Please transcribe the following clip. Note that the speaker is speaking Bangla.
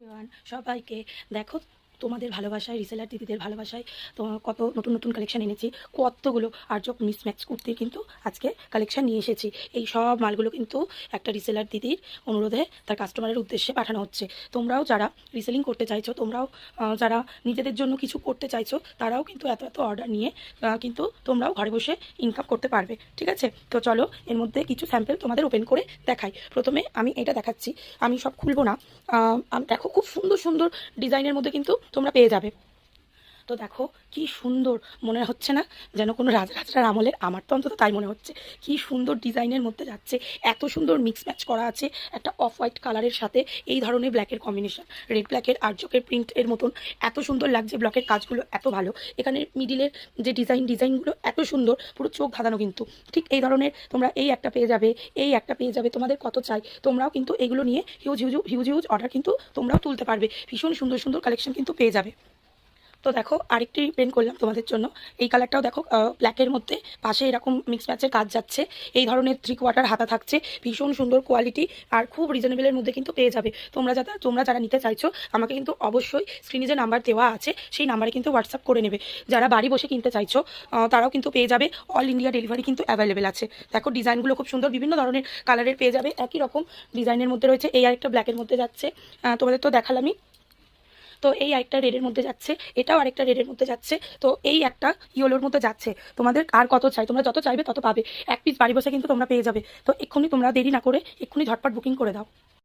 এভরিওয়ান, সবাইকে দেখো তোমাদের ভালোবাসায়, রিসেলার দিদিদের ভালোবাসায় তো কত নতুন নতুন কালেকশন এনেছি। কতগুলো আর্জব মিসম্যাচ কুর্তির কিন্তু আজকে কালেকশন নিয়ে এসেছি। এই সব মালগুলো কিন্তু একটা রিসেলার দিদির অনুরোধে তার কাস্টমারের উদ্দেশ্যে পাঠানো হচ্ছে। তোমরাও যারা রিসেলিং করতে চাইছো, তোমরাও যারা নিজেদের জন্য কিছু করতে চাইছো, তারাও কিন্তু এত এত অর্ডার নিয়ে কিন্তু তোমরাও ঘরে বসে ইনকাম করতে পারবে। ঠিক আছে, তো চলো এর মধ্যে কিছু স্যাম্পল তোমাদের ওপেন করে দেখাই। প্রথমে আমি এটা দেখাচ্ছি, আমি সব খুলবো না। দেখো খুব সুন্দর সুন্দর ডিজাইনের মধ্যে কিন্তু তোমরা পেয়ে যাবে। তো দেখো কি সুন্দর, মনে হচ্ছে না যেন কোনো রাজরাজরার আমলের? আমার তো অন্তত তাই মনে হচ্ছে। কি সুন্দর ডিজাইনের মধ্যে যাচ্ছে, এত সুন্দর মিক্স ম্যাচ করা আছে একটা অফ হোয়াইট কালারের সাথে এই ধরনের ব্ল্যাকের কম্বিনেশন, রেড ব্ল্যাকের আর্জকের প্রিন্টের মতন এত সুন্দর লাগছে। ব্লকের কাজগুলো এত ভালো, এখানে মিডিলের যে ডিজাইনগুলো এত সুন্দর, পুরো চোখ ধাঁধানো কিন্তু। ঠিক এই ধরনের তোমরা এই একটা পেয়ে যাবে, এই একটা পেয়ে যাবে। তোমাদের কত চাই তোমরাও কিন্তু এগুলো নিয়ে huge huge huge huge order কিন্তু তোমরাও তুলতে পারবে। ভীষণ সুন্দর সুন্দর কালেকশন কিন্তু পেয়ে যাবে। তো দেখো আরেকটি পেন করলাম তোমাদের জন্য। এই কালারটাও দেখো ব্ল্যাকের মধ্যে পাশে এরকম মিক্স ম্যাচের কাজ যাচ্ছে। এই ধরনের 3/4 হাতা থাকছে, ভীষণ সুন্দর কোয়ালিটি আর খুব রিজনেবলের মধ্যে কিন্তু পেয়ে যাবে। তোমরা যারা নিতে চাইছো আমাকে কিন্তু অবশ্যই স্ক্রিনে যে নাম্বার দেওয়া আছে সেই নাম্বারে কিন্তু হোয়াটসঅ্যাপ করে নেবে। যারা বাড়ি বসে কিনতে চাইছো তারাও কিন্তু পেয়ে যাবে। অল ইন্ডিয়া ডেলিভারি কিন্তু অ্যাভেলেবেল আছে। দেখো ডিজাইনগুলো খুব সুন্দর, বিভিন্ন ধরনের কালারের পেয়ে যাবে। একই রকম ডিজাইনের মধ্যে রয়েছে। এই আরেকটা ব্ল্যাকের মধ্যে যাচ্ছে, তোমাদের তো দেখালামই। তো এই একটা রেডের মধ্যে যাচ্ছে, এটাও আরেকটা রেডের মধ্যে যাচ্ছে। তো এই একটা ইয়েলোর মধ্যে যাচ্ছে। তোমাদের আর কত চাই, তোমরা যত চাইবে তত পাবে। এক পিস বাড়ি বসে কিন্তু তোমরা পেয়ে যাবে। তো এক্ষুনি তোমরা দেরি না করে এক্ষুনি ঝটপট বুকিং করে দাও।